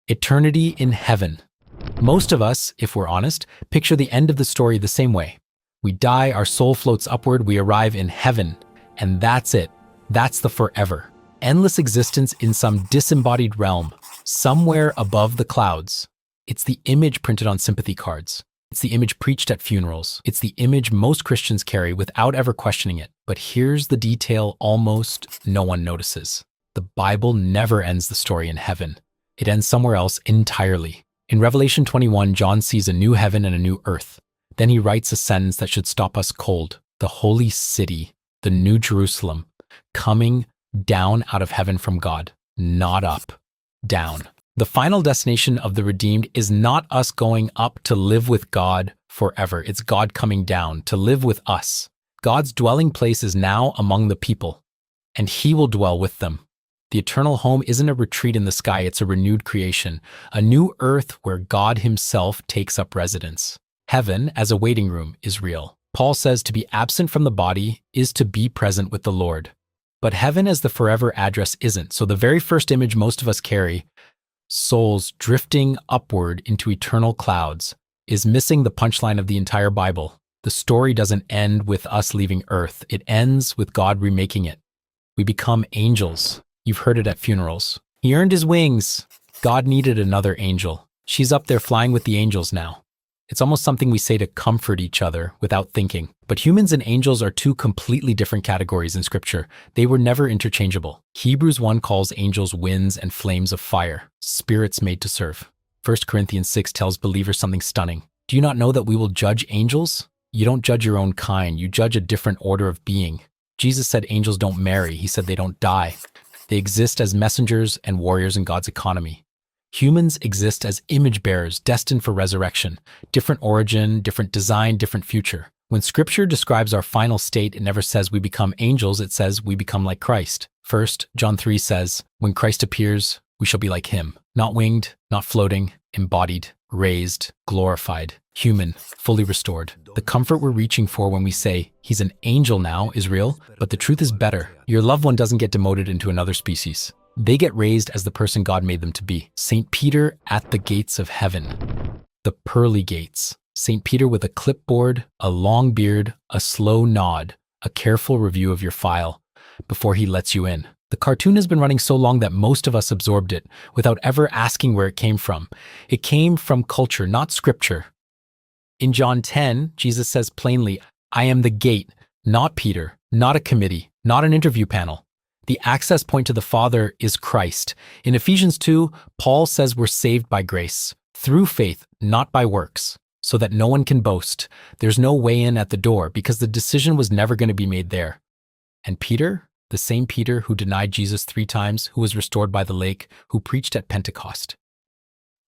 Eternity in heaven. Most of us, if we're honest, picture the end of the story the same way. We die, our soul floats upward, we arrive in heaven, and that's it. That's the forever. Endless existence in some disembodied realm, somewhere above the clouds. It's the image printed on sympathy cards. It's the image preached at funerals. It's the image most Christians carry without ever questioning it. But here's the detail almost no one notices. The Bible never ends the story in heaven. It ends somewhere else entirely. In Revelation 21, John sees a new heaven and a new earth. Then he writes a sentence that should stop us cold. The holy city, the new Jerusalem, coming down out of heaven from God, not up, down. The final destination of the redeemed is not us going up to live with God forever. It's God coming down to live with us. God's dwelling place is now among the people, and he will dwell with them. The eternal home isn't a retreat in the sky, it's a renewed creation, a new earth where God himself takes up residence. Heaven, as a waiting room, is real. Paul says to be absent from the body is to be present with the Lord. But heaven as the forever address isn't, so the very first image most of us carry, souls drifting upward into eternal clouds, is missing the punchline of the entire Bible. The story doesn't end with us leaving earth, it ends with God remaking it. We become angels. You've heard it at funerals. He earned his wings. God needed another angel. She's up there flying with the angels now. It's almost something we say to comfort each other without thinking. But humans and angels are two completely different categories in Scripture. They were never interchangeable. Hebrews 1 calls angels winds and flames of fire, spirits made to serve. 1 Corinthians 6 tells believers something stunning. Do you not know that we will judge angels? You don't judge your own kind, you judge a different order of being. Jesus said angels don't marry, he said they don't die. They exist as messengers and warriors in God's economy. Humans exist as image bearers destined for resurrection. Different origin, different design, different future. When Scripture describes our final state, it never says we become angels, it says we become like Christ. First, John 3 says, when Christ appears, we shall be like him. Not winged, not floating, embodied, raised, glorified, human, fully restored. The comfort we're reaching for when we say, he's an angel now, is real, but the truth is better. Your loved one doesn't get demoted into another species. They get raised as the person God made them to be. St. Peter at the gates of heaven. The pearly gates. St. Peter with a clipboard, a long beard, a slow nod, a careful review of your file before he lets you in. The cartoon has been running so long that most of us absorbed it without ever asking where it came from. It came from culture, not Scripture. In John 10, Jesus says plainly, I am the gate, not Peter, not a committee, not an interview panel. The access point to the Father is Christ. In Ephesians 2, Paul says we're saved by grace, through faith, not by works, so that no one can boast. There's no way in at the door because the decision was never going to be made there. And Peter, the same Peter who denied Jesus 3 times, who was restored by the lake, who preached at Pentecost.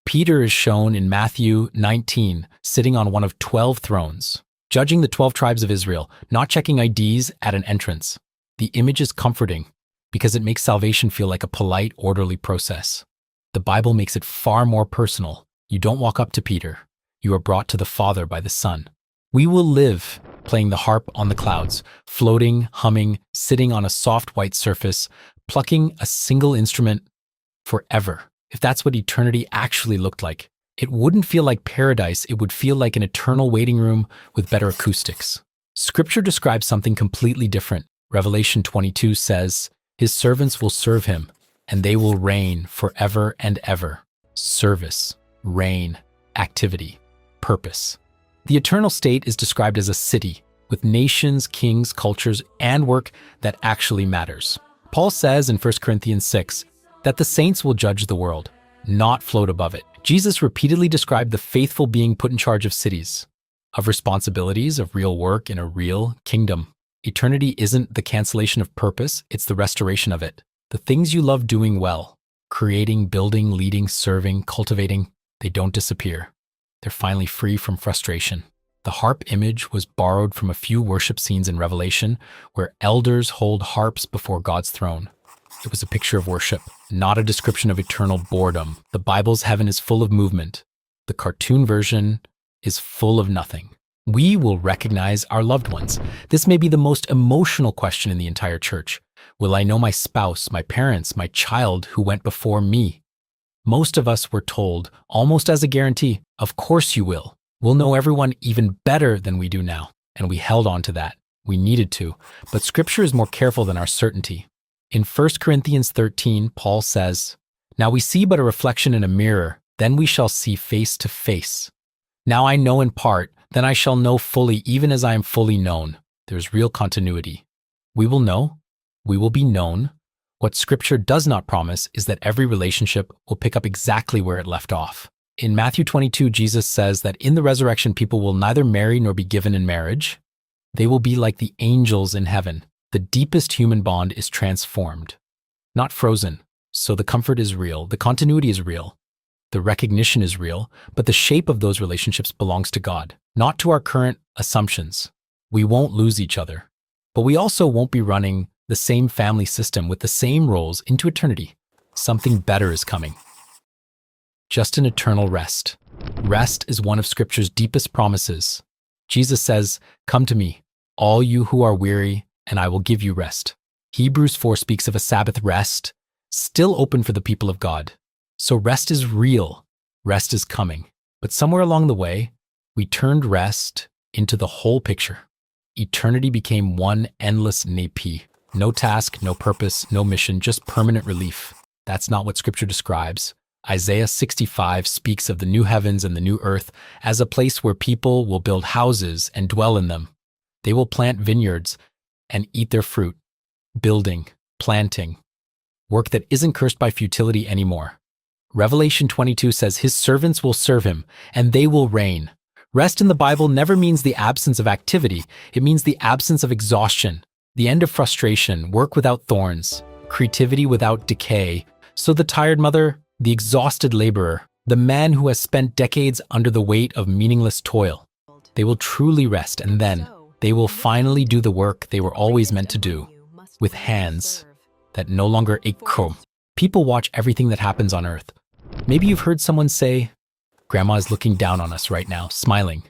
Peter is shown in Matthew 19, sitting on one of 12 thrones, judging the 12 tribes of Israel, not checking IDs at an entrance. The image is comforting because it makes salvation feel like a polite, orderly process. The Bible makes it far more personal. You don't walk up to Peter. You are brought to the Father by the Son. We will live playing the harp on the clouds, floating, humming, sitting on a soft white surface, plucking a single instrument forever. If that's what eternity actually looked like, it wouldn't feel like paradise, it would feel like an eternal waiting room with better acoustics. Scripture describes something completely different. Revelation 22 says, his servants will serve him, and they will reign forever and ever. Service, reign, activity, purpose. The eternal state is described as a city with nations, kings, cultures, and work that actually matters. Paul says in 1 Corinthians 6 that the saints will judge the world, not float above it. Jesus repeatedly described the faithful being put in charge of cities, of responsibilities, of real work in a real kingdom. Eternity isn't the cancellation of purpose, it's the restoration of it. The things you love doing well, creating, building, leading, serving, cultivating, they don't disappear. They're finally free from frustration. The harp image was borrowed from a few worship scenes in Revelation where elders hold harps before God's throne. It was a picture of worship, not a description of eternal boredom. The Bible's heaven is full of movement. The cartoon version is full of nothing. We will recognize our loved ones. This may be the most emotional question in the entire church. Will I know my spouse, my parents, my child who went before me? Most of us were told, almost as a guarantee, of course you will. We'll know everyone even better than we do now. And we held on to that. We needed to. But Scripture is more careful than our certainty. In 1 Corinthians 13, Paul says, "Now we see but a reflection in a mirror, then we shall see face to face. Now I know in part, then I shall know fully, even as I am fully known." There's real continuity. We will know. We will be known. What Scripture does not promise is that every relationship will pick up exactly where it left off. In Matthew 22, Jesus says that in the resurrection, people will neither marry nor be given in marriage. They will be like the angels in heaven. The deepest human bond is transformed, not frozen. So the comfort is real, the continuity is real, the recognition is real, but the shape of those relationships belongs to God, not to our current assumptions. We won't lose each other, but we also won't be running the same family system with the same roles into eternity. Something better is coming. Just an eternal rest. Rest is one of Scripture's deepest promises. Jesus says, "Come to me, all you who are weary, and I will give you rest." Hebrews 4 speaks of a Sabbath rest, still open for the people of God. So rest is real. Rest is coming. But somewhere along the way, we turned rest into the whole picture. Eternity became one endless nape. No task, no purpose, no mission, just permanent relief. That's not what Scripture describes. Isaiah 65 speaks of the new heavens and the new earth as a place where people will build houses and dwell in them. They will plant vineyards and eat their fruit. Building, planting, work that isn't cursed by futility anymore. Revelation 22 says his servants will serve him, and they will reign. Rest in the Bible never means the absence of activity. It means the absence of exhaustion, the end of frustration, work without thorns, creativity without decay. So the tired mother, the exhausted laborer, the man who has spent decades under the weight of meaningless toil, they will truly rest, and then they will finally do the work they were always meant to do, with hands that no longer ache. People watch everything that happens on earth. Maybe you've heard someone say, "Grandma is looking down on us right now, smiling."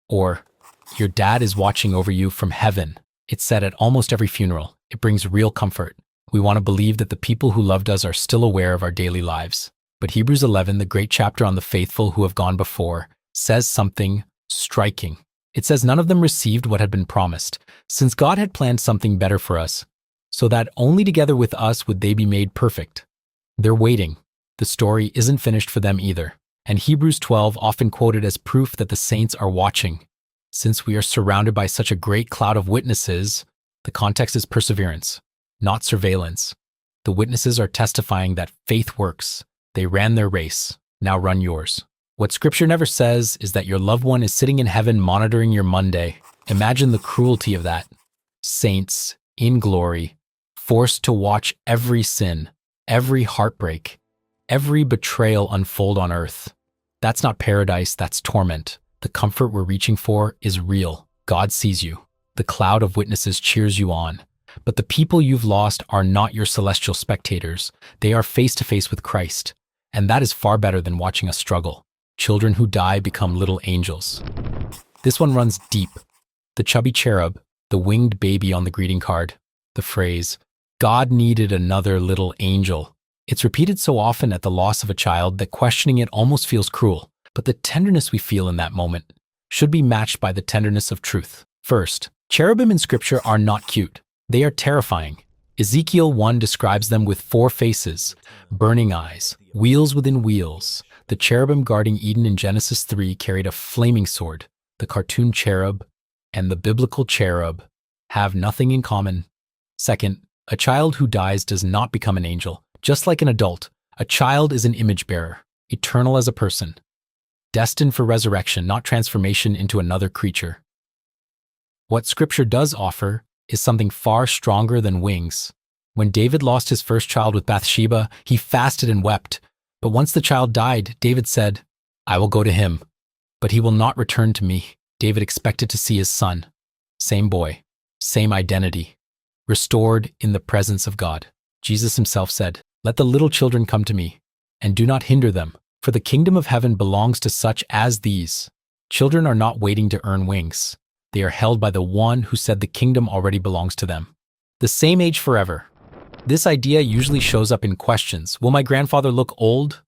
Or, "Your dad is watching over you from heaven." It's said at almost every funeral. It brings real comfort. We want to believe that the people who loved us are still aware of our daily lives. But Hebrews 11, the great chapter on the faithful who have gone before, says something striking. It says none of them received what had been promised, since God had planned something better for us, so that only together with us would they be made perfect. They're waiting. The story isn't finished for them either. And Hebrews 12, often quoted as proof that the saints are watching. Since we are surrounded by such a great cloud of witnesses, the context is perseverance, not surveillance. The witnesses are testifying that faith works. They ran their race. Now run yours. What Scripture never says is that your loved one is sitting in heaven monitoring your Monday. Imagine the cruelty of that. Saints, in glory, forced to watch every sin, every heartbreak, every betrayal unfold on earth. That's not paradise, that's torment. The comfort we're reaching for is real. God sees you. The cloud of witnesses cheers you on. But the people you've lost are not your celestial spectators. They are face to face with Christ. And that is far better than watching us struggle. Children who die become little angels. This one runs deep. The chubby cherub, the winged baby on the greeting card, the phrase, "God needed another little angel." It's repeated so often at the loss of a child that questioning it almost feels cruel. But the tenderness we feel in that moment should be matched by the tenderness of truth. First, cherubim in Scripture are not cute. They are terrifying. Ezekiel 1 describes them with 4 faces, burning eyes, wheels within wheels. The cherubim guarding Eden in Genesis 3 carried a flaming sword. The cartoon cherub and the biblical cherub have nothing in common. Second, a child who dies does not become an angel. Just like an adult, a child is an image bearer, eternal as a person, destined for resurrection, not transformation into another creature. What Scripture does offer is something far stronger than wings. When David lost his first child with Bathsheba, he fasted and wept. But once the child died, David said, "I will go to him, but he will not return to me." David expected to see his son. Same boy, same identity, restored in the presence of God. Jesus himself said, "Let the little children come to me, and do not hinder them, for the kingdom of heaven belongs to such as these." Children are not waiting to earn wings. They are held by the one who said the kingdom already belongs to them. The same age forever. This idea usually shows up in questions. Will my grandfather look old?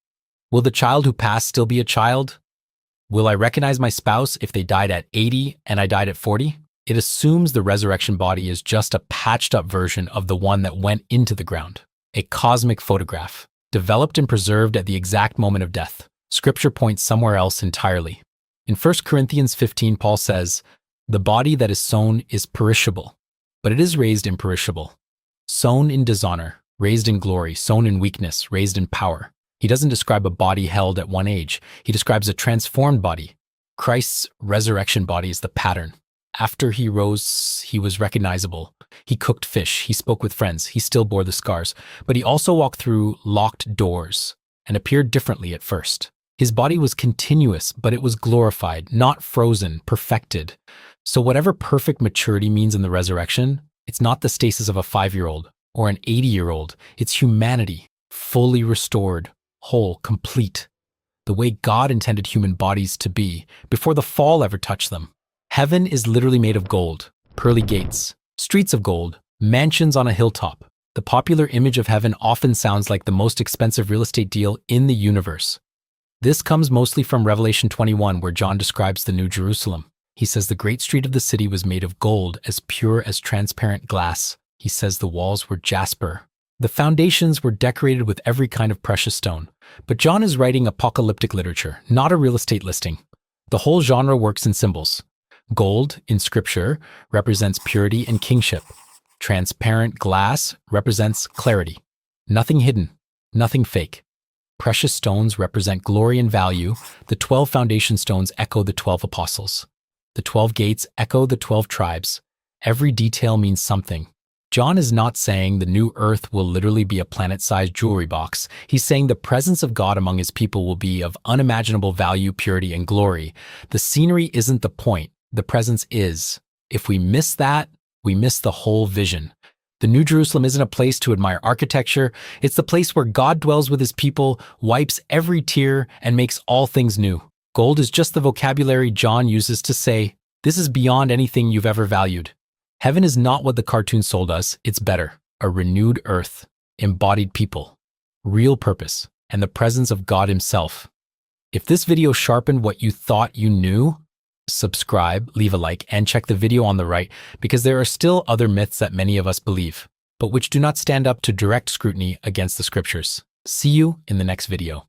Will the child who passed still be a child? Will I recognize my spouse if they died at 80 and I died at 40? It assumes the resurrection body is just a patched up version of the one that went into the ground, a cosmic photograph, developed and preserved at the exact moment of death. Scripture points somewhere else entirely. In 1 Corinthians 15, Paul says, "The body that is sown is perishable, but it is raised imperishable. Sown in dishonor, raised in glory, sown in weakness, raised in power." He doesn't describe a body held at one age. He describes a transformed body. Christ's resurrection body is the pattern. After he rose, he was recognizable. He cooked fish, he spoke with friends, he still bore the scars, but he also walked through locked doors and appeared differently at first. His body was continuous, but it was glorified, not frozen, perfected. So whatever perfect maturity means in the resurrection, it's not the stasis of a 5-year-old or an 80-year-old. It's humanity, fully restored, whole, complete, the way God intended human bodies to be before the fall ever touched them. Heaven is literally made of gold, pearly gates, streets of gold, mansions on a hilltop. The popular image of heaven often sounds like the most expensive real estate deal in the universe. This comes mostly from Revelation 21, where John describes the New Jerusalem. He says the great street of the city was made of gold, as pure as transparent glass. He says the walls were jasper. The foundations were decorated with every kind of precious stone. But John is writing apocalyptic literature, not a real estate listing. The whole genre works in symbols. Gold, in Scripture, represents purity and kingship. Transparent glass represents clarity. Nothing hidden, nothing fake. Precious stones represent glory and value. The 12 foundation stones echo the 12 apostles. The 12 gates echo the 12 tribes. Every detail means something. John is not saying the new earth will literally be a planet-sized jewelry box. He's saying the presence of God among his people will be of unimaginable value, purity, and glory. The scenery isn't the point. The presence is. If we miss that, we miss the whole vision. The New Jerusalem isn't a place to admire architecture. It's the place where God dwells with his people, wipes every tear, and makes all things new. Gold is just the vocabulary John uses to say, this is beyond anything you've ever valued. Heaven is not what the cartoon sold us, it's better. A renewed earth, embodied people, real purpose, and the presence of God himself. If this video sharpened what you thought you knew, subscribe, leave a like, and check the video on the right, because there are still other myths that many of us believe, but which do not stand up to direct scrutiny against the scriptures. See you in the next video.